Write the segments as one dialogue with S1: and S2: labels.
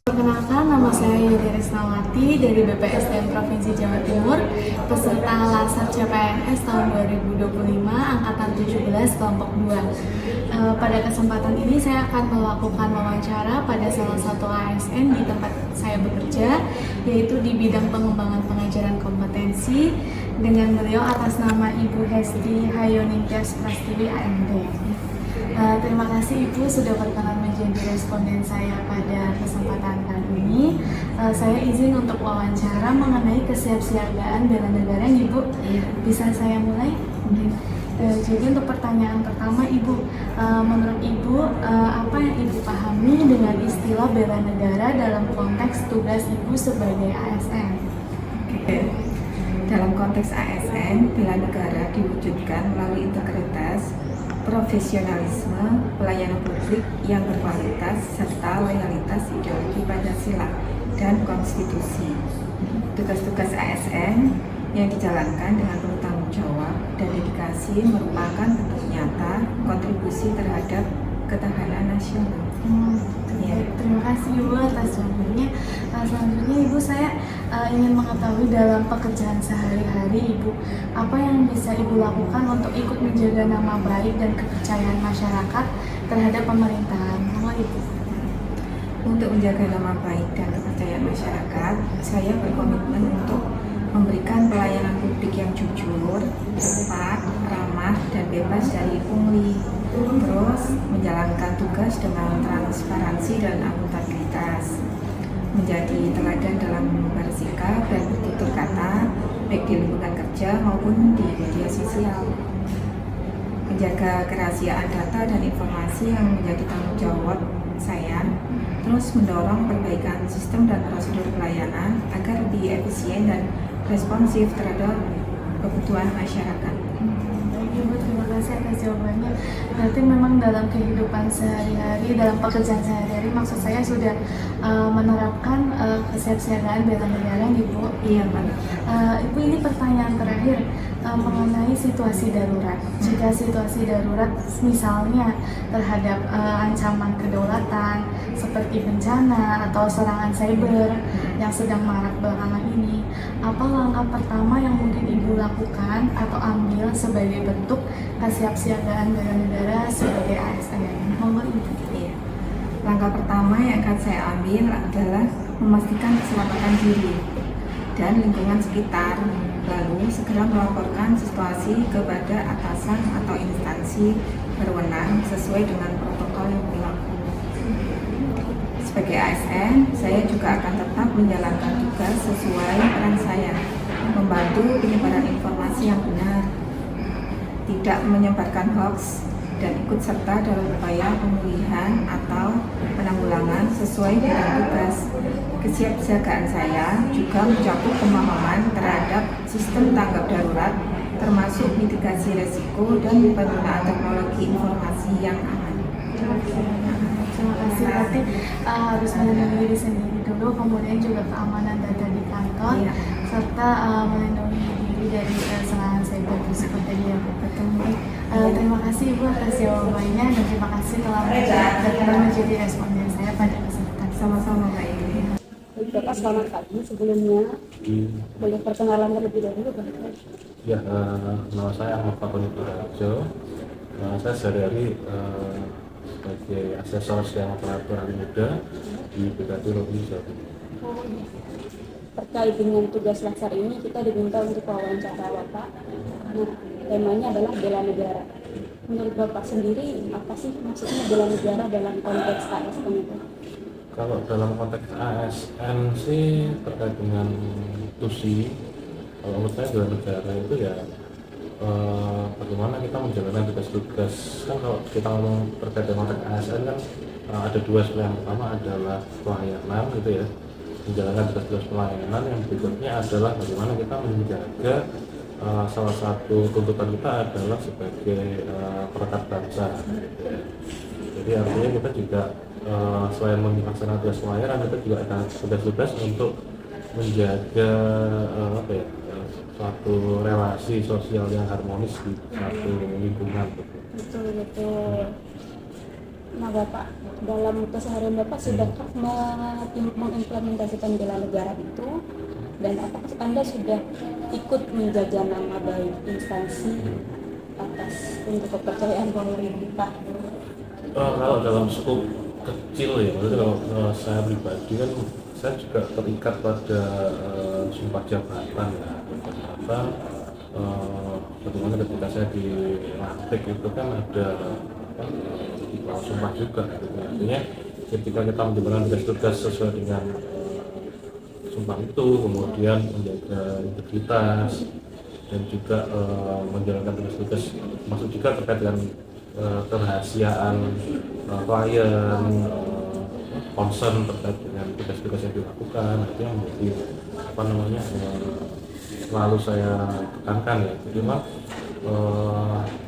S1: Perkenalkan, nama saya Yudi Risnawati dari BPSDM Provinsi Jawa Timur, peserta Lasar CPNS tahun 2025, angkatan 17, kelompok 2. Pada kesempatan ini saya akan melakukan wawancara pada salah satu ASN di tempat saya bekerja, yaitu di bidang pengembangan pengajaran kompetensi dengan beliau atas nama Ibu Hesti Hayoningtyas Prastiwi AMD. Terima kasih Ibu sudah berkenan menjadi responden saya pada kesempatan kali ini. Saya izin untuk wawancara mengenai kesiapsiagaan bela negara, Ibu. Bisa saya mulai? Jadi untuk pertanyaan pertama, Ibu, menurut Ibu, apa yang Ibu pahami dengan istilah bela negara dalam konteks tugas Ibu sebagai ASN?
S2: Oke. Dalam konteks ASN, bela negara diwujudkan melalui integritas, profesionalisme, pelayanan publik yang berkualitas, serta loyalitas ideologi Pancasila dan konstitusi. Tugas-tugas ASN yang dijalankan dengan penuh tanggung jawab dan dedikasi merupakan bentuk nyata kontribusi terhadap ketahanan nasional.
S1: Terima kasih Ibu atas jawabannya. Selanjutnya Ibu, saya ingin mengetahui dalam pekerjaan sehari-hari Ibu, apa yang bisa Ibu lakukan untuk ikut menjaga nama baik dan kepercayaan masyarakat terhadap pemerintahan? Ibu.
S2: Untuk menjaga nama baik dan kepercayaan masyarakat, saya berkomitmen untuk memberikan pelayanan publik yang jujur, tepat, ramah, dan bebas dari pungli. Terus menjalankan tugas dengan transparansi dan akuntabilitas, menjadi teladan dalam bersikap dan bertutur kata, baik di lingkungan kerja maupun di media sosial. Menjaga kerahasiaan data dan informasi yang menjadi tanggung jawab saya, terus mendorong perbaikan sistem dan prosedur pelayanan agar lebih efisien dan responsif terhadap kebutuhan masyarakat.
S1: Ibu, terima kasih atas jawabannya. Berarti memang dalam kehidupan sehari-hari, dalam pekerjaan sehari-hari, maksud saya sudah menerapkan kesiapsiagaan bela negara, Ibu.
S2: Iya, Pak.
S1: Ibu, ini pertanyaan terakhir mengenai situasi darurat. Jika situasi darurat, misalnya terhadap ancaman kedaulatan seperti bencana atau serangan cyber yang sedang marak belakangan ini, apa langkah pertama yang mungkin Ibu lakukan atau ambil sebagai bentuk kesiapsiagaan bela negara sebagai ASN?
S2: Iya. Langkah pertama yang akan saya ambil adalah memastikan keselamatan diri dan lingkungan sekitar, lalu segera melaporkan situasi kepada atasan atau instansi berwenang sesuai dengan protokol yang berlaku. Sebagai ASN, saya juga akan tetap menjalankan tugas sesuai peran saya, membantu penyebaran informasi yang benar, tidak menyebarkan hoax, dan ikut serta dalam upaya pemulihan atau penanggulangan sesuai dengan tugas. Kesiapsiagaan saya juga mencakup pemahaman terhadap sistem tanggap darurat, termasuk mitigasi resiko dan penggunaan teknologi informasi yang aman.
S1: Terima kasih. Berarti harus melindungi diri sendiri dulu, kemudian juga keamanan data di kantor, serta melindungi diri dari serangan cyber seperti yang ketemu. Terima kasih Ibu atas jawabannya dan terima kasih telah berkenan menjadi responden saya pada kesempatan.
S2: Sama-sama, Mbak Ibu.
S3: Bapak, selamat pagi. Sebelumnya boleh perkenalan terlebih dahulu, Pak?
S4: Ya, nama saya Ahmad Fakoni Prajo. Saya sehari-hari sebagai asesor yang peraturan muda di BKT Lobby Jawa Timur.
S3: Terkait dengan tugas Lasar ini, kita diminta untuk wawancara Bapak. Nah, temanya adalah bela negara. Menurut Bapak sendiri, apa sih maksudnya bela negara dalam konteks ASN itu?
S4: Kalau dalam konteks ASN sih terkait dengan TUSI, kalau menurut saya bela negara itu ya bagaimana kita menjalankan tugas-tugas. Kan kalau kita ngomong terkait dengan konteks ASN kan ada dua aspek. Yang pertama adalah pelayanan gitu ya, menjalankan tugas-tugas pelayanan. Yang berikutnya adalah bagaimana kita menjaga salah satu tuntutan kita adalah sebagai perekat bangsa gitu ya. Jadi artinya kita juga selain melaksanakan tugas pelayanan, kita juga ada tugas-tugas untuk menjaga suatu relasi sosial yang harmonis di satu lingkungan.
S3: Betul. Nah Bapak, dalam keseharian Bapak sudahkah mengimplementasikan bela negara itu? Dan apakah Anda sudah ikut menjaga nama baik instansi atas untuk kepercayaan pemerintah?
S4: Kalau dalam skop kecil ya, maksudnya kalau saya pribadi kan saya juga terikat pada sumpah jabatan ya, sumpah jabatan. Bagaimana ketika saya dilantik itu kan ada sumpah juga gitu. Artinya ketika kita menjalankan tugas-tugas sesuai dengan sumpah itu, kemudian menjaga integritas dan juga menjalankan tugas-tugas masuk juga terkait dengan kerahasiaan klien, concern terkait dengan tugas-tugas yang dilakukan, itu yang menjadi selalu saya tekankan ya. Jadi memang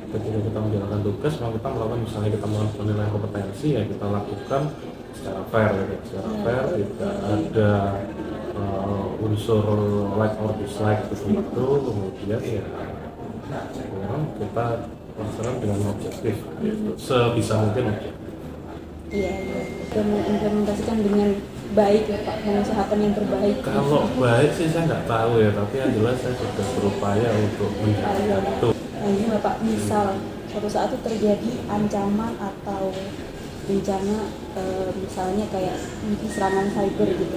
S4: ketika kita menjalankan tugas, memang kita melakukan, misalnya kita melakukan penilaian kompetensi ya kita lakukan secara fair ya, secara fair, tidak ada unsur like or dislike seperti itu. Kemudian ya memang kita laksanakan dengan objektif gitu, sebisa mungkin objektif.
S3: Iya, kita mengimplementasikan dengan baik ya Pak, mengusahakan yang terbaik.
S4: Kalau baik sih saya nggak tahu ya, tapi yang jelas saya sudah berupaya untuk menjaga itu.
S3: Nah ini Bapak, misal suatu saat itu terjadi ancaman atau bencana, misalnya kayak serangan cyber gitu,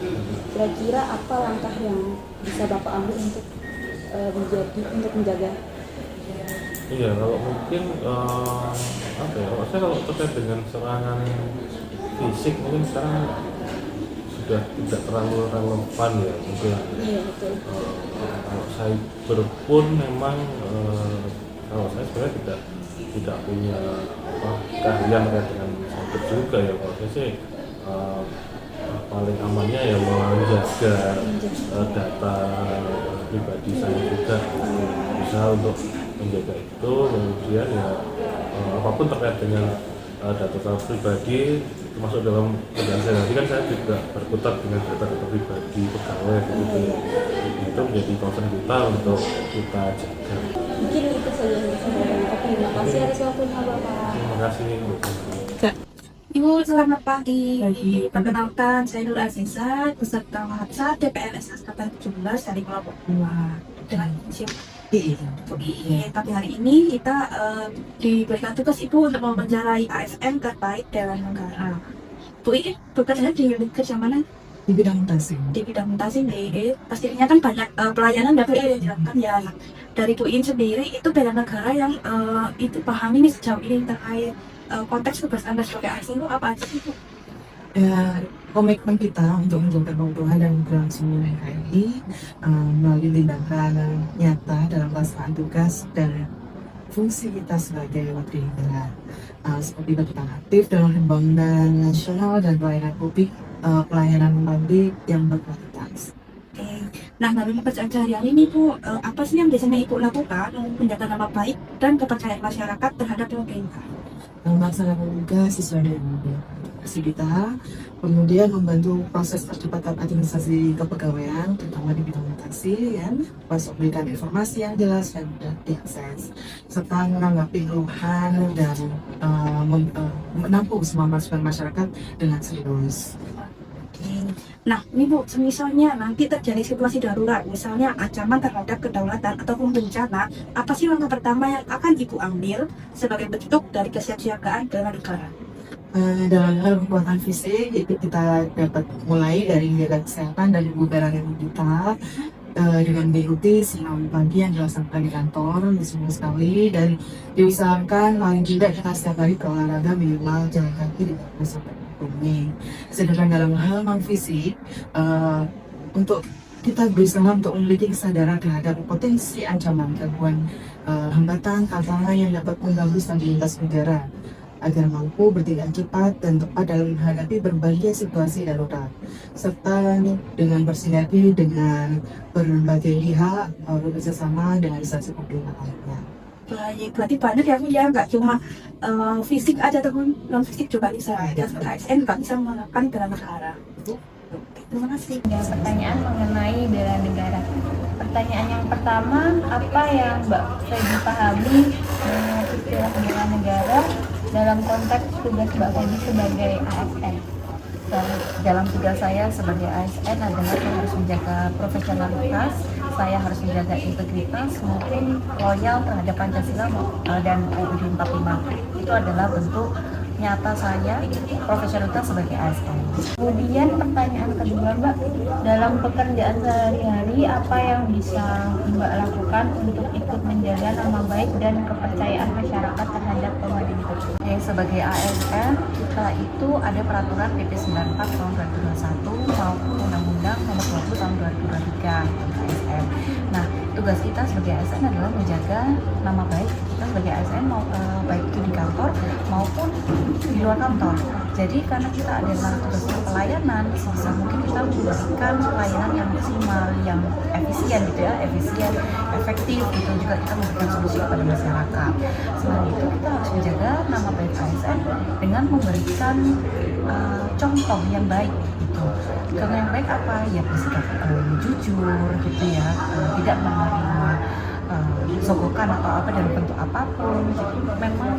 S3: kira-kira apa langkah yang bisa Bapak ambil untuk menjaga?
S4: Iya, kalau mungkin apa ya? Kalau terkait dengan serangan fisik mungkin sekarang sudah tidak terlalu relevan ya mungkin.
S3: Iya betul.
S4: Kalau cyber pun memang kalau saya sebenarnya tidak punya keahlian terkait dengan cyber juga ya. Kalau saya sih paling amannya ya menjaga data pribadi saya juga, berusaha untuk menjaga itu. Kemudian ya apapun terkait dengan data pribadi termasuk dalam kerjaan saya nanti kan saya juga berkutat dengan data pribadi pegawai gitu ya. Itu menjadi concern kita untuk kita jaga.
S3: Mungkin itu saja yang bisa saya sampaikan. Terima kasih atas waktunya Bapak.
S4: Terima kasih.
S2: Ibu, selamat pagi. Perkenalkan, saya Nur Aziza, peserta WhatsApp TPNS Angkatan 17 dari kelompok 2 dengan inisial II. Tapi hari ini kita diberikan tugas Ibu untuk memenjarahi ASN terkait bela negara. Bu I, bekerja di unit kerja mana?
S5: Di bidang mutasi.
S2: Di bidang mutasi. Pastinya kan banyak pelayanan dari yang dilakukan ya. Dari Bu I sendiri itu bela negara yang itu pahami nih sejauh ini terkait konteks tugas Anda sebagai ASN itu apa aja sih Bu?
S5: Ya, komitmen kita untuk menjaga keutuhan dan keberlangsungan NKRI melalui tindakan nyata dalam pelaksanaan tugas dan fungsi kita sebagai wakil negara, seperti berperan aktif dalam pembangunan nasional dan pelayanan publik yang berkualitas.
S2: Nah, dalam pekerjaan sehari-hari ini Bu, apa sih yang biasanya Ibu lakukan untuk menjaga nama baik dan kepercayaan masyarakat terhadap pemerintah?
S5: Melaksanakan tugas sesuai dengan tugas kita, kemudian membantu proses percepatan administrasi kepegawaian, terutama di bidang mutasi, ya, masuk memberikan informasi yang jelas dan mudah diakses, serta menanggapi keluhan dan menampung semua masukan masyarakat dengan serius.
S2: Nah, ini Bu, misalnya nanti terjadi situasi darurat, misalnya ancaman terhadap kedaulatan ataupun bencana, apa sih langkah pertama yang akan Ibu ambil sebagai bentuk dari kesiapsiagaan bela negara?
S5: Dalam hal kekuatan fisik, itu kita dapat mulai dari menjaga kesehatan dan kebugaran kita dengan mengikuti sinau pagi yang dilaksanakan di kantor, semua sekali, dan diusahakan paling tidak kita setiap hari berolahraga minimal jalan kaki di sampai bumi. Sedangkan dalam hal non fisik, untuk kita berusaha untuk memiliki kesadaran terhadap potensi ancaman, gangguan, hambatan, tantangan yang dapat mengganggu stabilitas negara, agar mampu bertindak cepat dan tepat dalam menghadapi berbagai situasi darurat, serta dengan bersinergi dengan berbagai pihak, bekerjasama dengan instansi pemerintah lainnya.
S2: Baik, berarti banyak ya Bu ya, nggak cuma fisik aja, tapi non fisik juga bisa. Dan ASN juga bisa melakukan bela negara. Terima kasih.
S6: Ada pertanyaan mengenai bela negara. Pertanyaan yang pertama, apa yang Mbak Feby pahami dengan istilah bela negara dalam konteks tugas Mbak Feby sebagai ASN?
S7: Dalam tugas saya sebagai ASN adalah saya harus menjaga profesionalitas, saya harus menjaga integritas maupun loyal terhadap Pancasila dan UUD 45. Itu adalah bentuk nyata saya profesionalitas sebagai ASN.
S6: Kemudian pertanyaan kedua Mbak, dalam pekerjaan sehari-hari apa yang bisa Mbak lakukan untuk ikut menjaga nama baik dan kepercayaan masyarakat terhadap pemerintah?
S7: Sebagai ASN, kita itu ada peraturan PP 94 tahun 2021 maupun Undang-Undang Nomor 20 tahun 2023 tentang ASN. Nah, tugas kita sebagai ASN adalah menjaga nama baik kita sebagai ASN baik itu di kantor maupun di luar kantor. Jadi karena kita adalah tugasnya pelayanan, sebisa mungkin kita memberikan pelayanan yang maksimal, yang efisien gitu ya, efisien, efektif gitu, juga kita memberikan solusi kepada masyarakat. Selain itu kita harus menjaga nama baik ASN dengan memberikan contoh yang baik gitu. Contoh yang baik apa? Ya bersikap jujur gitu ya, tidak menerima sogokan atau apa dalam bentuk apapun. Jadi memang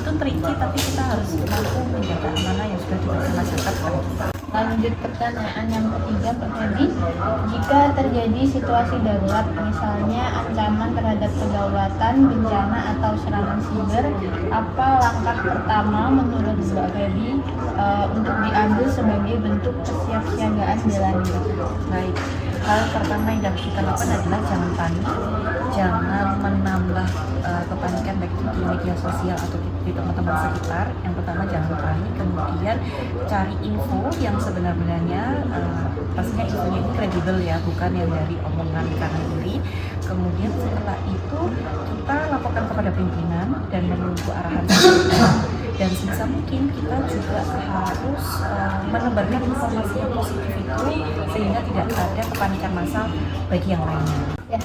S7: itu tricky, tapi kita harus mampu menjaga amanah yang sudah diberikan masyarakat kepada kita.
S6: Lanjut pertanyaan yang ketiga Mbak Feby, jika terjadi situasi darurat, misalnya ancaman terhadap kedaulatan, bencana atau serangan siber, apa langkah pertama menurut Mbak Feby untuk diambil sebagai bentuk kesiapsiagaan bela negara?
S7: Baik, hal pertama yang dapat kita lakukan adalah jangan panik, jangan menambah kepanikan baik itu di media sosial atau di teman-teman sekitar. Yang pertama jangan panik, kemudian cari info yang sebenarnya pastinya infonya ini kredibel ya, bukan yang dari omongan kanan kiri. Kemudian setelah itu kita laporkan kepada pimpinan dan menunggu arahan dan sebisa mungkin kita juga harus menebarkan informasi yang positif itu sehingga tidak ada kepanikan massal bagi yang lainnya.
S6: Ya,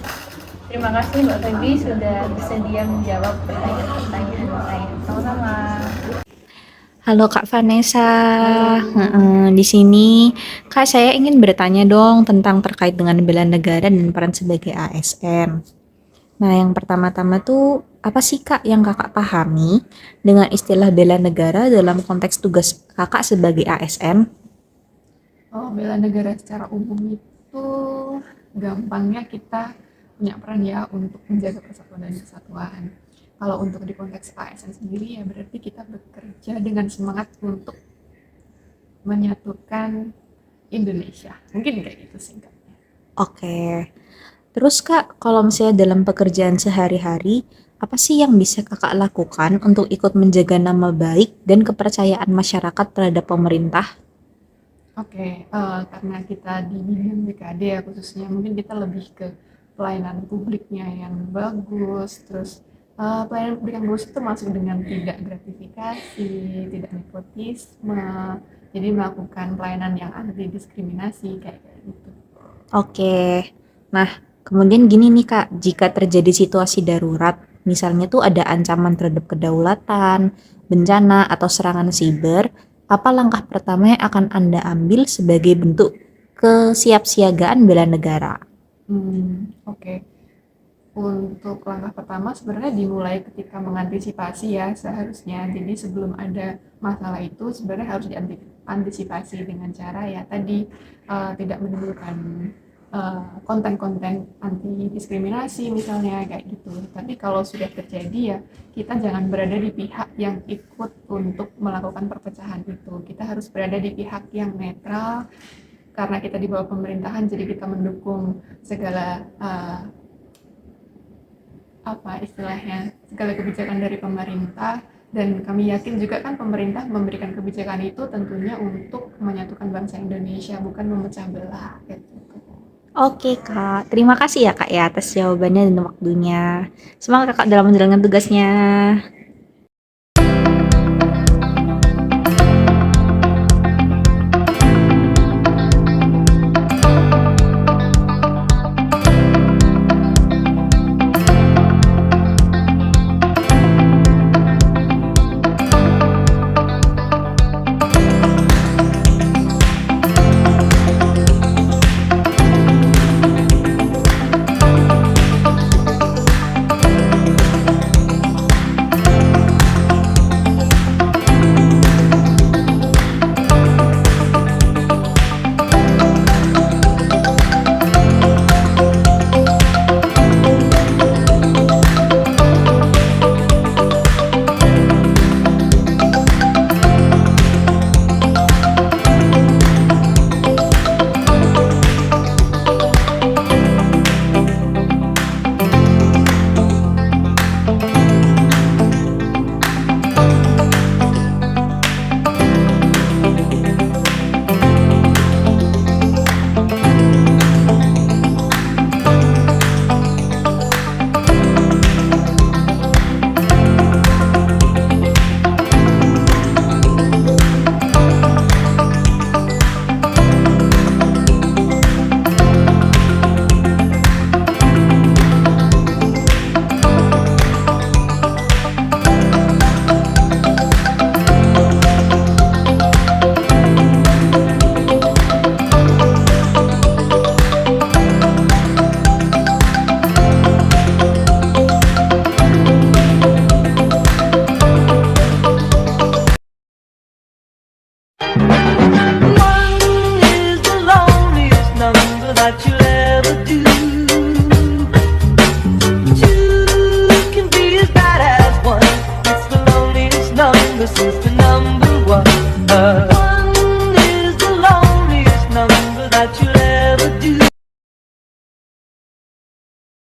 S6: terima kasih Mbak Feby sudah bersedia menjawab pertanyaan-pertanyaan saya.
S7: Sama-sama.
S8: Halo Kak Vanessa. Di sini Kak, saya ingin bertanya dong tentang terkait dengan bela negara dan peran sebagai ASN. Nah, yang pertama-tama tuh apa sih Kak yang Kakak pahami dengan istilah bela negara dalam konteks tugas Kakak sebagai ASN?
S2: Oh, bela negara secara umum itu gampangnya kita punya peran ya untuk menjaga persatuan dan kesatuan. Kalau untuk di konteks ASN sendiri ya berarti kita bekerja dengan semangat untuk menyatukan Indonesia. Mungkin kayak gitu singkatnya.
S8: Oke. Terus Kak, kalau misalnya dalam pekerjaan sehari-hari, apa sih yang bisa Kakak lakukan untuk ikut menjaga nama baik dan kepercayaan masyarakat terhadap pemerintah?
S2: Oke, karena kita di bidang BKD ya khususnya, mungkin kita lebih ke pelayanan publiknya yang bagus, terus pelayanan publik yang bagus itu masuk dengan tidak gratifikasi, tidak nepotisme, jadi melakukan pelayanan yang anti diskriminasi kayak gitu.
S8: Oke. Nah, kemudian gini nih Kak, jika terjadi situasi darurat, misalnya tuh ada ancaman terhadap kedaulatan, bencana, atau serangan siber, apa langkah pertama yang akan Anda ambil sebagai bentuk kesiapsiagaan bela negara?
S2: Oke. Untuk langkah pertama sebenarnya dimulai ketika mengantisipasi ya seharusnya. Jadi sebelum ada masalah itu sebenarnya harus diantisipasi dengan cara ya tadi tidak menimbulkan konten-konten anti diskriminasi misalnya kayak gitu. Tapi kalau sudah terjadi ya kita jangan berada di pihak yang ikut untuk melakukan perpecahan itu. Kita harus berada di pihak yang netral karena kita di bawah pemerintahan, jadi kita mendukung segala segala kebijakan dari pemerintah, dan kami yakin juga kan pemerintah memberikan kebijakan itu tentunya untuk menyatukan bangsa Indonesia, bukan memecah belah gitu.
S8: Oke Kak, terima kasih ya Kak ya atas jawabannya dan waktunya. Semangat Kakak dalam menjalankan tugasnya.